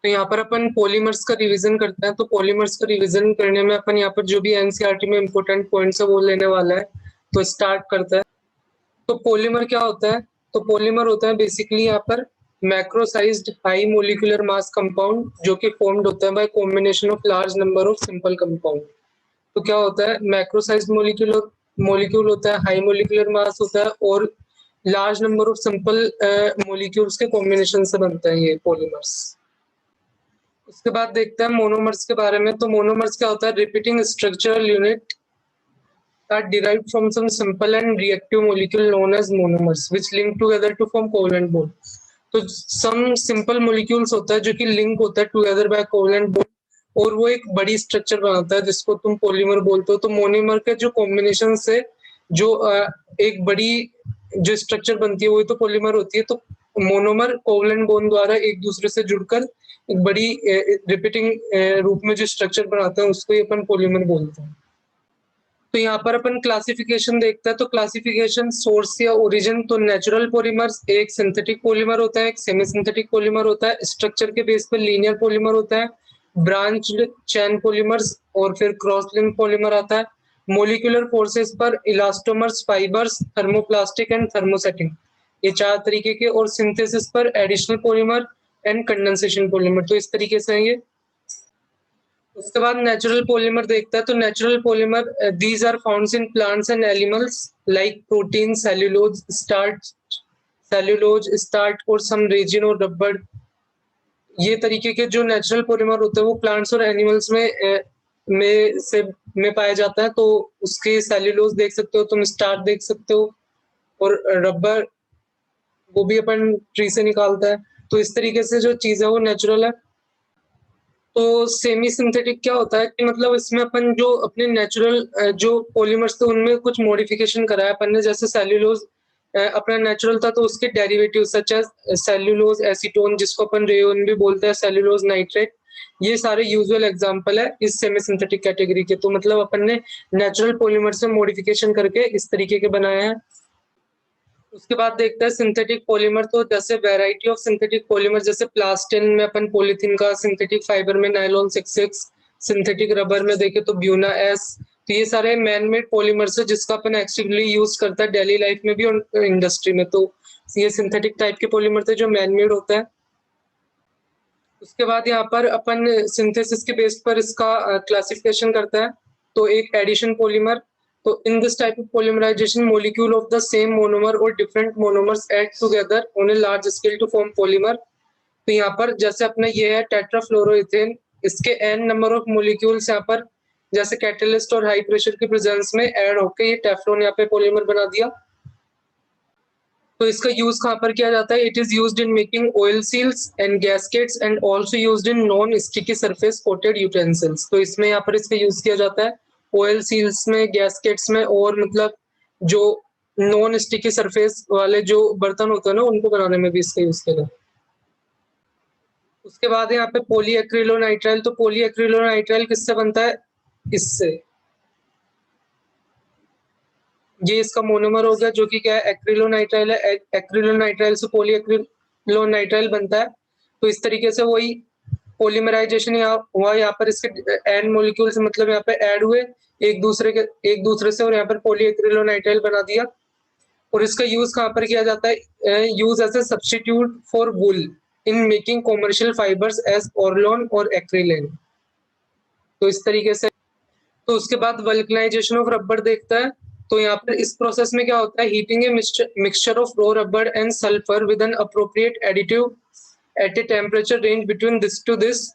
तो यहाँ पर अपन पॉलीमर्स का रिवीजन करते हैं। तो पॉलीमर्स का रिवीजन करने में अपन यहाँ पर जो भी एनसीईआरटी में इंपॉर्टेंट पॉइंट्स है वो लेने वाला है। तो स्टार्ट करते हैं। तो पॉलीमर क्या होता है? तो पॉलीमर होता है बेसिकली यहाँ पर मैक्रोसाइज्ड हाई मोलिकुलर मास कंपाउंड जो कि फॉर्म्ड होता है bye combination of large number of simple compound. तो क्या होता है? मैक्रोसाइज्ड मोलिक्यूल होता है, हाई मोलिकुलर मास होता है और large number of simple molecules के कॉम्बिनेशन से बनता है ये पॉलीमर्स। उसके बाद देखते हैं मोनोमर्स के बारे में। तो मोनोमर्स क्या होता है? Repeating structural unit are derived from some simple and reactive molecule known as monomers which link together to form covalent bond. तो some simple molecules होता है जो कि लिंक होता है together by covalent bond और वो एक बड़ी स्ट्रक्चर बनाता है जिसको तुम पॉलीमर बोलते हो। तो मोनोमर के जो कॉम्बिनेशन से जो एक बड़ी जो स्ट्रक्चर बनती है वही तो पॉलीमर होती है। तो मोनोमर कोवलेंट बॉन्ड द्वारा एक दूसरे से जुड़कर एक बड़ी रिपीटिंग रूप में जो स्ट्रक्चर बनाते हैं उसको ही अपन पॉलीमर बोलते हैं। तो यहाँ पर अपन क्लासिफिकेशन देखते हैं। तो क्लासिफिकेशन सोर्स या ओरिजिन। तो नेचुरल पॉलीमर्स एक सिंथेटिक पॉलीमर होता है, एक सेमी सिंथेटिक पॉलीमर होता है, स्ट्रक्चर के बेस पर लीनियर पॉलीमर होता है, ब्रांच्ड चैन पॉलीमर्स और फिर क्रॉस लिंक पॉलीमर आता है। मोलिकुलर फोर्सेस पर elastomers, fibres, thermoplastic and thermosetting, ये चार तरीके के। और सिंथेसिस पर additional polymer and condensation polymer. तो इस तरीके से ये। उसके बाद नेचुरल पॉलीमर देखता है। तो natural polymer these are found in plants and animals like protein, cellulose, starch और सम रेजिन और रबर। ये तरीके के जो नेचुरल पॉलीमर होते हैं वो प्लांट्स और एनिमल्स में पाया जाता है। तो उसके सेल्यूलोज देख सकते हो तुम, स्टार्च देख सकते हो और रबर वो भी अपन ट्री से निकालता है। तो इस तरीके से जो चीज है वो नेचुरल है। तो सेमी सिंथेटिक क्या होता है कि मतलब इसमें अपन जो अपने नेचुरल जो पॉलीमर्स थे उनमें कुछ मॉडिफिकेशन कराया अपन ने। जैसे सेल्यूलोज अपना नेचुरल था तो उसके derivative such as cellulose acetone जिसको अपन रेयोन भी बोलते हैं, सेल्यूलोज नाइट्रेट, ये सारे यूजुअल एग्जांपल है इस सेमी सिंथेटिक कैटेगरी के। तो मतलब अपन ने नेचुरल पॉलीमर से मॉडिफिकेशन करके इस तरीके के बनाए हैं। उसके बाद देखते हैं सिंथेटिक पॉलीमर। तो जैसे वैरायटी ऑफ सिंथेटिक पॉलीमर, जैसे प्लास्टिन में अपन पॉलीथीन का, सिंथेटिक फाइबर में नायलॉन 66, सिंथेटिक रबर में देखे तो ब्यूना एस। तो ये सारे मैन मेड पॉलीमर्स है जिसका अपन एक्टिवली यूज करता है डेली लाइफ में भी और इंडस्ट्री में। तो ये सिंथेटिक टाइप के पॉलीमर थे जो मैन मेड होता है। उसके बाद यहाँ पर अपन सिंथेसिस के बेस पर इसका क्लासिफिकेशन करता है। तो एक एडिशन पॉलीमर। तो in this type of polymerization, molecule of the same monomer or different monomers add together on a large scale to form polymer. तो यहाँ पर जैसे अपने ये है टेट्राफ्लोरोइथेन, इसके n नंबर ऑफ मोलिक्यूल्स यहाँ पर जैसे कैटलिस्ट और हाई प्रेशर के प्रेजेंस में ऐड होकर ये टेफ्लॉन यहाँ पे पॉलीमर बना दिया। तो इसका यूज कहाँ पर किया जाता है? It is used in making oil seals and gaskets and also used in non sticky surface coated utensils. तो इसमें यहाँ पर इसका यूज किया जाता है ऑयल सील्स में, गैस्केट्स में और मतलब जो नॉन स्टिकी सरफेस वाले जो बर्तन होते हैं ना उनको बनाने में भी इसका यूज किया जाता है। उसके बाद यहाँ पे पॉलीएक्रिलोनाइट्राइल। तो पॉलीएक्रिलोनाइट्राइल किससे बनता है? इससे, ये इसका मोनोमर हो गया जो कि क्या है? एक्रिलोनाइट्राइल है। एक्रिलोनाइट्राइल से पॉलीएक्रिलोनाइट्राइल बनता है। तो इस तरीके से वही पॉलीमराइजेशन यहाँ हुआ। यहाँ पर इसके एन मॉलिक्यूल्स मतलब यहाँ पे ऐड हुए एक दूसरे से और यहाँ पर पॉलीएक्रिलोनाइट्राइल बना दिया। और इसका यूज कहाँ पर किया जाता है? Use as a substitute for wool in making commercial fibres as orlon और एक्रिलेन। तो इस तरीके से। तो उसके बाद वल्कनाइजेशन ऑफ रबर देखता है। तो यहाँ पर इस प्रोसेस में क्या होता है? Heating a mixture of raw rubber and sulphur with an appropriate additive at a temperature range between this to this.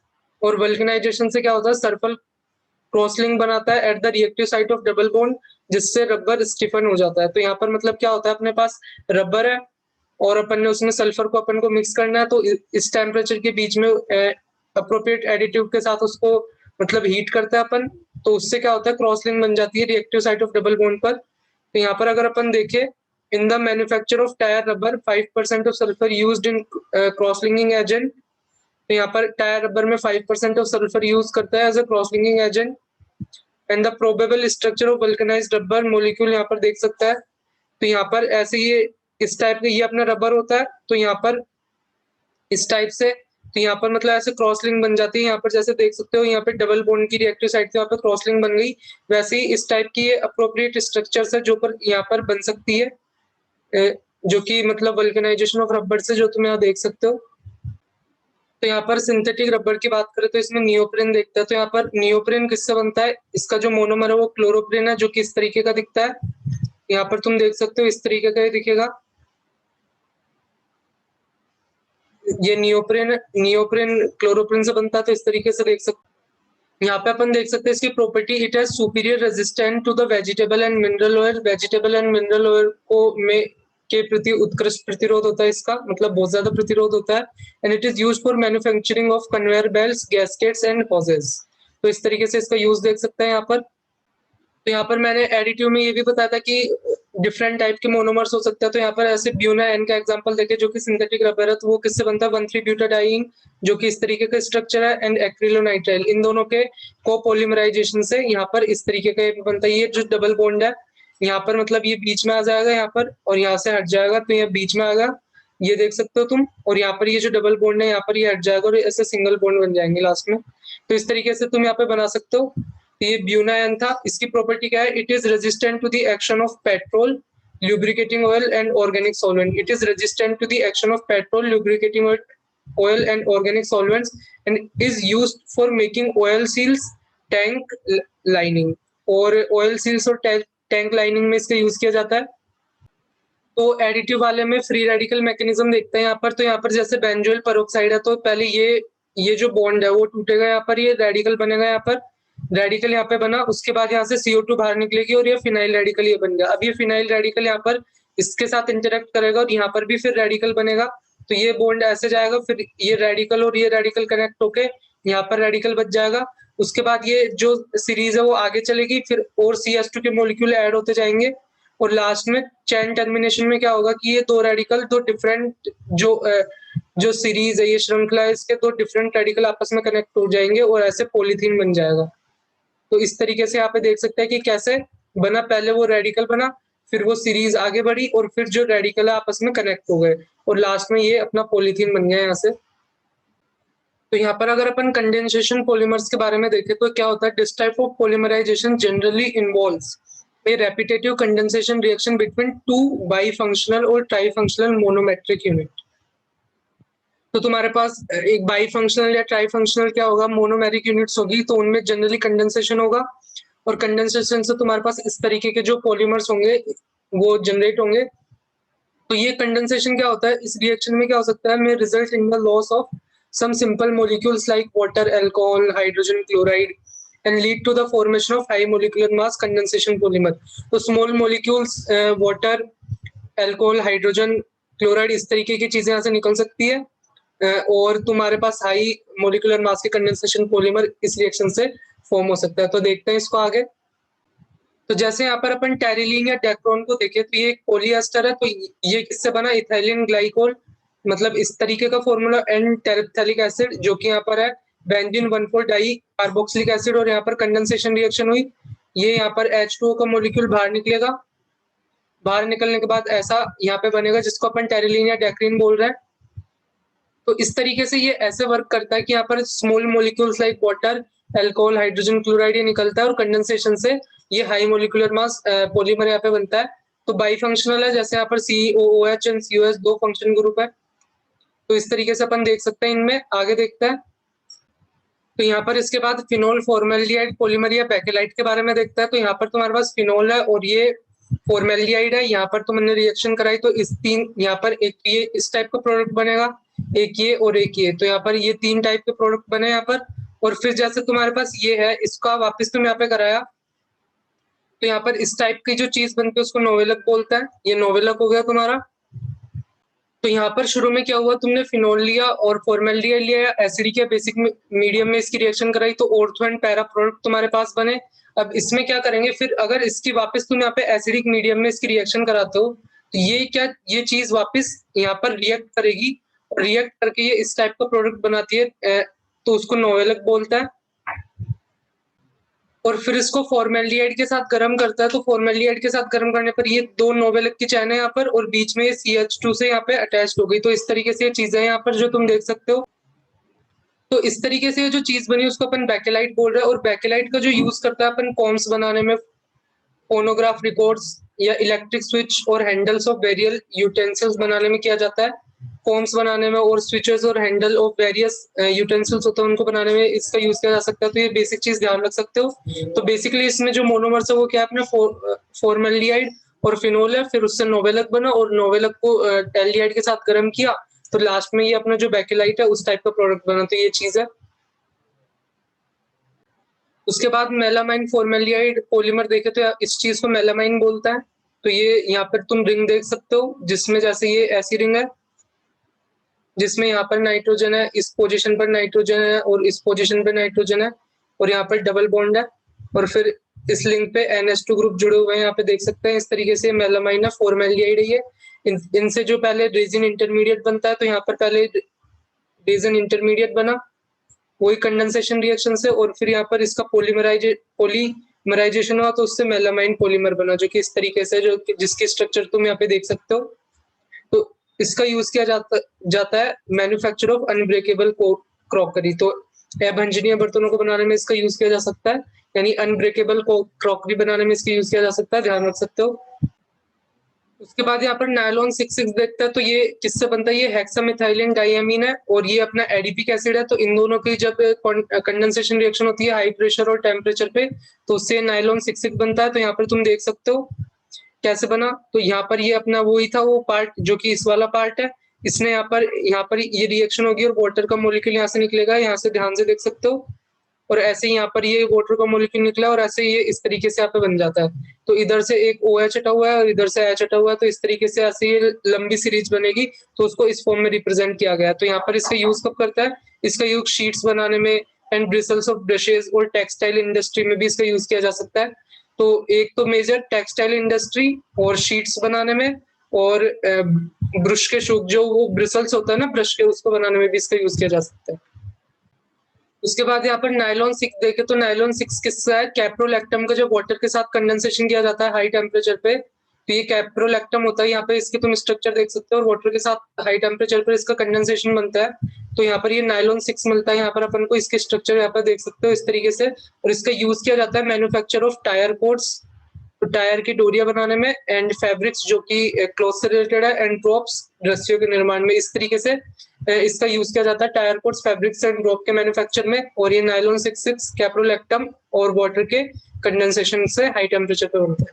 और वल्कनाइजेशन से क्या होता है? सल्फर क्रॉसलिंक बनाता है at the reactive site of double bond जिससे रबर स्टिफन हो जाता है। तो यहाँ पर मतलब क्या होता है? अपने पास रबर है और अपन ने उसमें सल्फर को अपन को मिक्स करना है। तो इस टेम्परेचर के बीच में अप्रोप्रिएट एडिटिव के साथ उसको मतलब हीट करते हैं अपन। तो उससे क्या होता है? क्रॉस लिंक बन जाती है reactive site of double bond पर। तो यहाँ पर अगर अपन देखें in the manufacture of tyre rubber 5% of sulphur used in cross linking agent. तो यहाँ पर टायर रबर में 5% ऑफ सल्फर यूज करता है as a cross linking agent. And the probable structure of vulcanised rubber molecule यहाँ पर देख सकता है। तो यहाँ पर ऐसे ये इस टाइप का ये अपना रबर होता है। तो यहाँ पर इस टाइप से तो यहाँ पर मतलब ऐसे क्रॉस लिंक बन जाती है। यहाँ पर जैसे देख सकते हो यहाँ पे डबल बॉन्ड की रिएक्टिव साइड से यहाँ पे क्रॉस लिंक बन गई। वैसे ही इस टाइप की ये अप्रोप्रिएट स्ट्रक्चर्स है जो पर यहाँ पर बन सकती है, जो कि मतलब वल्केनाइजेशन ऑफ रबर से जो तुम यहाँ देख सकते हो। तो यहाँ पर सिंथेटिक रबर की बात करें तो इसमें नियोप्रिन देखते हैं। तो यहाँ पर नियोप्रिन किससे बनता है? इसका जो मोनोमर है वो क्लोरोप्रिन है, जो कि इस तरीके का दिखता है। यहाँ पर तुम देख सकते हो इस तरीके का ही दिखेगा। ये नियोप्रिन क्लोरोप्रिन से बनता है, तो इस तरीके से देख सकते। यहाँ पे अपन देख सकते हैं इसकी property, it has superior resistant to the vegetable and mineral oil. Vegetable and mineral oil को में के प्रति उत्कृष्ट प्रतिरोध होता है इसका, मतलब बहुत ज्यादा प्रतिरोध होता है। And it is used for manufacturing of conveyor belts, gaskets and houses. तो इस तरीके से इसका यूज देख सकते हैं यहाँ पर। तो यहाँ पर मैंने एडिटिव में ये भी बताया था कि डिफरेंट टाइप के मोनोमर्स हो सकते हैं। तो यहाँ पर ऐसे ब्यूना एन का एग्जांपल देखे, जो कि सिंथेटिक रबर है, तो वो किससे बनता है? 1,3-ब्यूटाडाइन, जो कि इस तरीके का स्ट्रक्चर है, एंड एक्रिलोनाइट्राइल। इन दोनों के कोपोलिमराइजेशन से यहाँ पर इस तरीके का बनता है। ये जो डबल बॉन्ड है यहाँ पर मतलब ये बीच में आ जाएगा यहाँ पर, और यहाँ से हट जाएगा तो ये बीच में आएगा, ये देख सकते हो तुम। और यहाँ पर ये जो डबल बॉन्ड है यहाँ पर ये हट जाएगा और ऐसे सिंगल बॉन्ड बन जाएंगे लास्ट में। तो इस तरीके से तुम यहाँ पे बना सकते हो। ये ब्यूनायन था। इसकी प्रॉपर्टी क्या है? It is resistant to the action of petrol, lubricating oil and organic solvent. It is resistant to the action of petrol, lubricating oil and organic solvents, and is used for making oil seals, tank lining. और oil seals और tank lining में इसका use किया जाता है। तो additive वाले में फ्री रेडिकल मैकेनिज्म देखते हैं यहाँ पर। तो यहाँ पर जैसे बेंजोइल पेरोक्साइड है, तो पहले ये जो बॉन्ड है वो टूटेगा, यहाँ पर ये रेडिकल बनेगा, यहाँ पर रेडिकल यहाँ पे बना, उसके बाद यहाँ से CO2 बाहर निकलेगी और ये फिनाइल रेडिकल ये बन गया। अब ये फिनाइल रेडिकल यहाँ पर इसके साथ इंटरेक्ट करेगा और यहाँ पर भी फिर रेडिकल बनेगा। तो ये बॉन्ड ऐसे जाएगा, फिर ये रेडिकल और ये रेडिकल कनेक्ट होके यहाँ पर रेडिकल बच जाएगा। उसके बाद ये जो सीरीज है वो आगे चलेगी, फिर और CH2 के मोलिक्यूल ऐड होते जाएंगे, और लास्ट में चैन टर्मिनेशन में क्या होगा कि ये दो रेडिकल, दो डिफरेंट जो सीरीज है, ये श्रृंखला है, इसके दो डिफरेंट रेडिकल आपस में कनेक्ट हो जाएंगे और ऐसे पॉलीथीन बन जाएगा। तो इस तरीके से यहाँ पे देख सकते हैं कि कैसे बना। पहले वो रेडिकल बना, फिर वो सीरीज आगे बढ़ी, और फिर जो रेडिकल है आपस में कनेक्ट हो गए, और लास्ट में ये अपना पॉलीथीन बन गया यहाँ से। तो यहाँ पर अगर अपन कंडेंसेशन पॉलीमर्स के बारे में देखें तो क्या होता है? This type of polymerisation generally involves a repetitive condensation reaction between two bifunctional or trifunctional monometric unit. तो तुम्हारे पास एक बाईफंक्शनल या ट्राईफंक्शनल क्या होगा? मोनोमेरिक यूनिट्स होगी, तो उनमें जनरली कंडेंसेशन होगा, और कंडेंसेशन से तुम्हारे पास इस तरीके के जो पॉलीमर्स होंगे वो जनरेट होंगे। तो ये कंडेंसेशन क्या होता है? इस रिएक्शन में क्या हो सकता है? में result in the loss of some simple molecules like water, alcohol, hydrogen chloride, and lead to the formation of high molecular mass condensation polymer. तो small molecules, water, alcohol, hydrogen chloride, इस तरीके की चीजें यहाँ से निकल सकती है, और तुम्हारे पास हाई मोलिकुलर मास के कंडेंसेशन पॉलीमर इस रिएक्शन से फॉर्म हो सकता है। तो देखते हैं इसको आगे। तो जैसे यहाँ पर अपन टेरिलीन या डेक्रोन को देखें, तो ये एक पॉलीएस्टर है। तो ये किससे बना? इथाइलिन ग्लाइकोल, मतलब इस तरीके का फॉर्मूला, एंड टेरेप्थेलिक एसिड, जो कि यहाँ पर है बेंजीन 1,4 डाई कार्बोक्सिलिक एसिड, और यहाँ पर कंडेंसेशन रिएक्शन हुई। ये यहाँ पर H2O का मॉलिक्यूल बाहर निकलेगा। बाहर निकलने के बाद ऐसा यहाँ पे बनेगा, जिसको अपन टेरिलीन या डेक्रीन बोल रहे हैं। तो इस तरीके से ये ऐसे वर्क करता है कि यहाँ पर small molecules like water, alcohol, hydrogen chloride ये निकलता है, और कंडेंसेशन से ये हाई मोलिकुलर मास पॉलीमर यहाँ पे बनता है। तो बाईफंक्शनल है, जैसे यहाँ पर COOH एंड COS दो फंक्शन ग्रुप है। तो इस तरीके से अपन देख सकते हैं। इनमें आगे देखते हैं। तो यहाँ पर इसके बाद फिनोल फॉर्मेल्डिहाइड पॉलीमर या बेकेलाइट के बारे में देखता है। तो यहाँ पर तुम्हारे पास फिनोल है और ये फॉर्मेल्डिहाइड है। यहाँ पर तुमने रिएक्शन कराई तो इस तीन, यहाँ पर एक ये इस टाइप का प्रोडक्ट बनेगा, एक ये और एक ये। तो यहाँ पर ये तीन टाइप के प्रोडक्ट बने यहाँ पर। और फिर जैसे तुम्हारे पास ये है, इसका वापस तुम यहाँ पे कराया, तो यहाँ पर इस टाइप की जो चीज बनती है उसको नोवेलक बोलता है। ये नोवेलक हो गया तुम्हारा। तो यहाँ पर शुरू में क्या हुआ? तुमने फिनोल लिया और फॉर्मेल्डिहाइड लिया, एसिडिक या बेसिक मीडियम में इसकी रिएक्शन कराई, तो ऑर्थो एंड पैरा प्रोडक्ट तुम्हारे पास बने। अब इसमें क्या करेंगे फिर? अगर इसकी वापस तुम यहाँ पे एसिडिक मीडियम में इसकी रिएक्शन कराते हो, तो ये चीज वापस यहाँ पर रिएक्ट करेगी, और रिएक्ट करके ये इस टाइप का प्रोडक्ट बनाती है, तो उसको नोवेलक बोलता है। और फिर इसको फॉर्मेल्डिहाइड के साथ गर्म करता है। तो फॉर्मेल्डिहाइड के साथ गर्म करने पर ये दो नोवेलक की चैन है यहाँ पर, और बीच में CH2 से यहाँ पे अटैच हो गई। तो इस तरीके से ये चीजें यहाँ पर जो तुम देख सकते हो। तो इस तरीके से जो चीज बनी उसको अपन बैकेलाइट बोल रहे हैं, और बैकेलाइट का जो यूज करता है अपन कॉम्स बनाने में, फोनोग्राफ रिकॉर्ड्स या इलेक्ट्रिक स्विच और हैंडल्स ऑफ वेरियल यूटेंसिल्स बनाने में किया जाता है। कॉम्स बनाने में और स्विचेस और हैंडल ऑफ वेरियस यूटेंसिल्स होते हैं उनको बनाने में इसका यूज किया जा सकता है। तो ये बेसिक चीज ध्यान रख सकते हो। तो बेसिकली इसमें जो मोनोमर्स है वो क्या है, अपने फॉर्मेल्डिहाइड और फिनोल है, फिर उससे नोवेलक बना और नोवेलक को एल्डिहाइड के साथ गर्म किया, तो लास्ट में ये अपना जो बैकेलाइट है उस टाइप का प्रोडक्ट बना। तो ये चीज है। उसके बाद मेलामाइन फॉर्मेल्डिहाइड पॉलीमर देखे तो इस चीज को मेलामाइन बोलता है। तो ये यहाँ पर तुम रिंग देख सकते हो, जिसमें जैसे ये ऐसी रिंग है जिसमें यहाँ पर नाइट्रोजन है, इस पोजीशन पर नाइट्रोजन है और इस पोजीशन पे नाइट्रोजन है, और यहाँ पर डबल बॉन्ड है, और फिर इस लिंक पे NH2 ग्रुप जुड़े हुए हैं, यहाँ पे देख सकते हैं। इस तरीके से मेलामाइन है, फॉर्मेल्डिहाइड है ये। इनसे जो पहले रेजिन इंटरमीडिएट बनता है, तो यहाँ पर पहले रेजिन इंटरमीडिएट बना वही कंडेंसेशन रिएक्शन से, और फिर यहाँ पर इसका पॉलीमराइजेशन हुआ, तो उससे मेलामाइन पॉलीमर बना, जो कि इस तरीके से, जो जिसकी स्ट्रक्चर तुम यहाँ पे देख सकते हो। तो इसका यूज किया जाता है मैन्युफैक्चर ऑफ अनब्रेकेबल क्रॉकरी। तो अभंजनीय बर्तनों को बनाने में इसका यूज किया जा सकता है, यानी अनब्रेकेबल क्रॉकरी बनाने में इसका यूज किया जा सकता है, ध्यान रख सकते हो। उसके बाद यहाँ पर नायलॉन 6,6 देखते हैं, तो ये किससे बनता है, ये हेक्सामिथाइलिन डाइअमीन है और ये अपना एडिपिक एसिड है। तो इन दोनों की जब कंडेंसेशन रिएक्शन होती है हाई प्रेशर और टेम्परेचर पे, तो उससे नायलॉन 6,6 बनता है। तो यहाँ पर तुम देख सकते हो कैसे बना। तो यहाँ पर ये अपना वही था वो पार्ट जो कि इस वाला पार्ट है, इसने यहाँ पर ये रिएक्शन होगी और वाटर का मॉलिक्यूल यहाँ से निकलेगा, यहाँ से ध्यान से देख सकते हो, और ऐसे ही यहाँ पर ये वाटर का मॉलिक्यूल निकला और ऐसे ये इस तरीके से यहाँ पे बन जाता है। तो इधर से एक OH हटा हुआ है और इधर से H हटा हुआ है, तो इस तरीके से ऐसे ये लंबी सीरीज बनेगी, तो उसको इस फॉर्म में रिप्रेजेंट किया गया है। तो यहाँ पर इसका यूज कब करता है, इसका यूज शीट्स बनाने में एंड ब्रिसल्स ऑफ ब्रशेज और टेक्सटाइल इंडस्ट्री में भी इसका यूज किया जा सकता है। तो एक तो मेजर टेक्सटाइल इंडस्ट्री और शीट्स बनाने में, और ब्रश के शुक जो वो ब्रिसल्स होता है ना ब्रश के, उसको बनाने में भी इसका यूज किया जा सकता है। उसके बाद यहाँ पर नायलॉन 6 देखे तो नायलॉन 6 किसका है, कैप्रोलैक्टम का, जो वाटर के साथ कंडेंसेशन किया जाता है हाई टेम्परेचर पे, तो ये कैप्रोलैक्टम होता है। यहाँ पे इसके तुम स्ट्रक्चर देख सकते हो, और वाटर के साथ हाई टेम्परेचर पर इसका कंडेंसेशन बनता है। तो यहाँ पर ये नायलॉन 6 मिलता है। यहाँ पर अपन को इसके स्ट्रक्चर यहाँ पर देख सकते हो इस तरीके से, और इसका यूज किया जाता है मैन्युफैक्चर ऑफ टायर कोट्स, तो टायर की डोरियां बनाने में, एंड फैब्रिक्स जो कि क्लॉथ से रिलेटेड है, एंड ड्रॉप्स रस्सियों के निर्माण में। इस तरीके से इसका यूज किया जाता है tyre quotes, fabrics and drop के मैन्युफैक्चर में। और ये नायलॉन 6,6 कैप्रोलैक्टम और वाटर के कंडेंसेशन से हाई टेम्परेचर पे बनता है।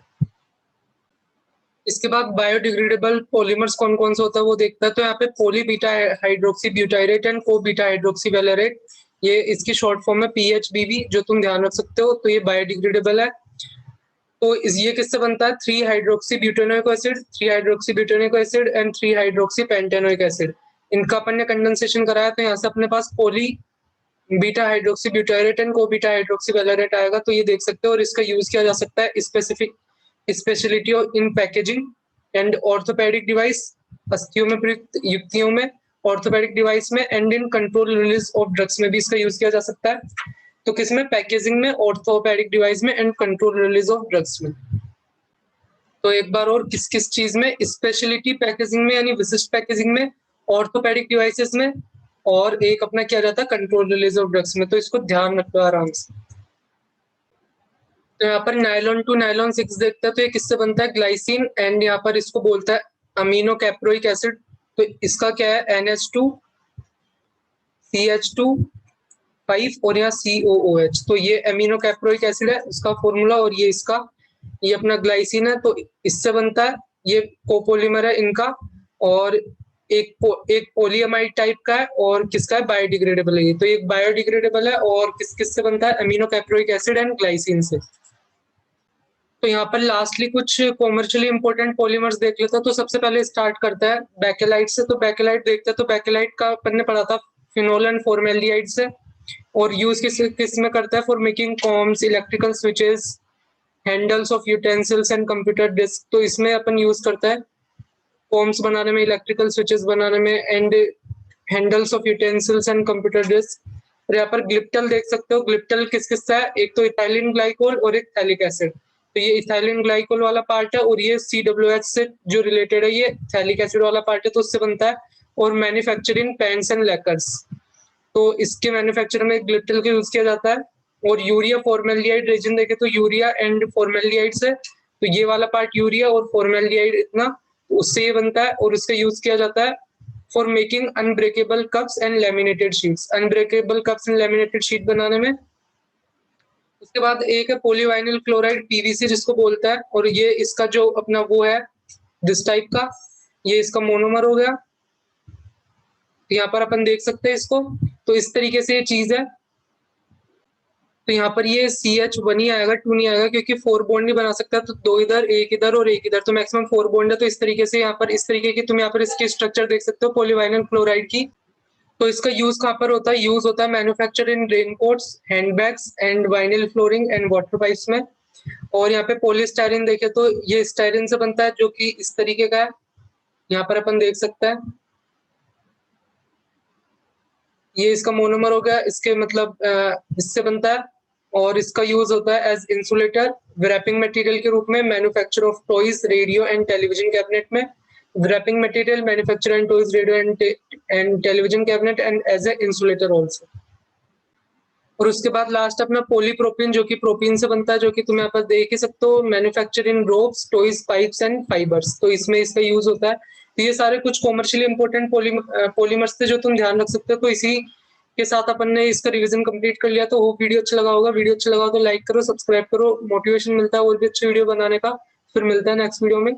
इसके बाद बायोडिग्रेडेबल पॉलीमर्स कौन कौन से होता है वो देखता है। तो यहाँ पे poly beta hydroxy butyrate and co beta hydroxy valerate, ये इसकी शॉर्ट फॉर्म है PHBB, जो तुम ध्यान रख सकते हो। तो ये बायोडिग्रेडेबल है। तो ये किससे बनता है, 3 hydroxy butanoic acid, 3 hydroxy butanoic acid and 3 hydroxy pentanoic acid, इनका अपन ने कंडेंसेशन कराया। तो यहाँ से अपने पास poly beta hydroxy butyrate and co beta hydroxy valerate आएगा। तो ये देख सकते हो, और इसका यूज किया जा सकता है specific speciality in packaging and orthopaedic device, अस्थियों में प्रयुक्त युक्तियों में, ऑर्थोपेडिक डिवाइस में, and in control release of drugs में भी इसका यूज किया जा सकता है। तो किसमें, पैकेजिंग में, ऑर्थोपेडिक डिवाइस में, and control release of drugs में। तो एक बार और किस किस चीज में, स्पेशलिटी पैकेजिंग में यानी विशिष्ट पैकेजिंग में, ऑर्थोपेडिक डिवाइसेस में, और एक अपना किया जाता है कंट्रोल रिलीज ऑफ ड्रग्स में। तो इसको ध्यान रखो आराम से। तो यहाँ पर नायलॉन 2 नायलॉन 6 देखते हैं, तो ये किससे बनता है, ग्लाइसिन, एंड यहाँ पर इसको बोलता है अमीनो कैप्रोइक एसिड। तो इसका क्या है, NH2 CH2 5 और यहाँ COOH। तो ये अमीनो कैप्रोइक एसिड है उसका फॉर्मूला, और ये इसका ये अपना ग्लाइसिन है। तो इससे बनता है, ये कोपोलिमर है इनका, और एक पोलियमाइड टाइप का है, और किसका है, बायोडिग्रेडेबल है ये। तो एक बायोडिग्रेडेबल है, और किस किस से बनता है, amino caproic acid and glycine से। तो यहाँ पर लास्टली कुछ कॉमर्शियली इंपॉर्टेंट पॉलीमर्स देख लेते हैं। तो सबसे पहले स्टार्ट करता है बैकेलाइट से। तो बैकेलाइट देखते हैं, तो बैकेलाइट का अपन ने पढ़ा था फिनोल एंड फॉर्मेल्डिहाइड से, और यूज किस में करता है, for making combs, electrical switches, handles of utensils and computer disk. तो इसमें अपन यूज करता है कॉम्स बनाने में, इलेक्ट्रिकल स्विचेस बनाने में, and handles of utensils and computer disk. और यहाँ पर ग्लिप्टल देख सकते हो, ग्लिप्टल किस किसका है, एक तो इथाइलिन ग्लाइकोल और एक थैलिक एसिड। तो ये इथाइलिन ग्लाइकोल वाला पार्ट है, और ये COOH से जो रिलेटेड है ये थैलिक एसिड वाला पार्ट है, तो उससे बनता है। और मैन्युफैक्चरिंग पेंट्स एंड लैकर्स, तो इसके मैन्युफैक्चर में ग्लिप्टिल का यूज किया जाता है। और यूरिया फॉर्मेल्डिहाइड रेजिन देखे तो यूरिया एंड फॉर्मेल्डिहाइड से, तो ये वाला पार्ट यूरिया और फॉर्मेल्डिहाइड इतना, तो उससे ये बनता है और इसका यूज किया जाता है for making unbreakable cups and laminated sheets, unbreakable cups and laminated sheet बनाने में। उसके बाद एक है पॉलीवाइनिल क्लोराइड पीवीसी जिसको बोलता है, और ये इसका जो अपना वो है दिस टाइप का, ये इसका मोनोमर हो गया। यहाँ पर अपन देख सकते हैं इसको, तो इस तरीके से ये चीज है। तो यहाँ पर ये CH1 ही आएगा, 2 नहीं आएगा, क्योंकि 4 बॉन्ड नहीं बना सकता, तो 2 इधर और एक इधर, तो मैक्सिमम 4 बॉन्ड है। तो इस तरीके से यहाँ पर इस तरीके की तुम यहाँ पर इसकी स्ट्रक्चर देख सकते हो पॉलीवाइनिल क्लोराइड की। तो इसका यूज कहाँ पर होता है? यूज होता है manufacture in raincoats, handbags and vinyl flooring and water pipes में। और यहाँ पे पॉलीस्टायरीन देखे तो ये स्टायरीन से बनता है, जो कि इस तरीके का है, यहाँ पर अपन देख सकते हैं। ये इसका मोनोमर हो गया, इसके मतलब इससे बनता है। और इसका यूज होता है एज इंसुलेटर, रैपिंग मटेरियल के रूप में, manufacture of toys, radio and television cabinet में। Wrapping material, manufacture and toys, radio and television cabinet, and as a insulator also. और उसके बाद लास्ट अपना पॉलीप्रोपिन, जो कि प्रोपीन से बनता है, जो कि तुम यहाँ पर देख ही सकते हो, manufacture in ropes, toys, pipes and fibres, तो इसमें इसका यूज होता है। तो ये सारे कुछ कॉमर्शियली इंपॉर्टेंट पॉलीमर्स थे जो तुम ध्यान रख सकते हो। तो इसी के साथ अपन ने इसका रिवीजन कंप्लीट कर लिया। तो वो वीडियो अच्छा लगा होगा, वीडियो अच्छा लगा हो तो लाइक करो, सब्सक्राइब करो, मोटिवेशन मिलता है और भी अच्छे वीडियो बनाने का। फिर मिलता है नेक्स्ट वीडियो में।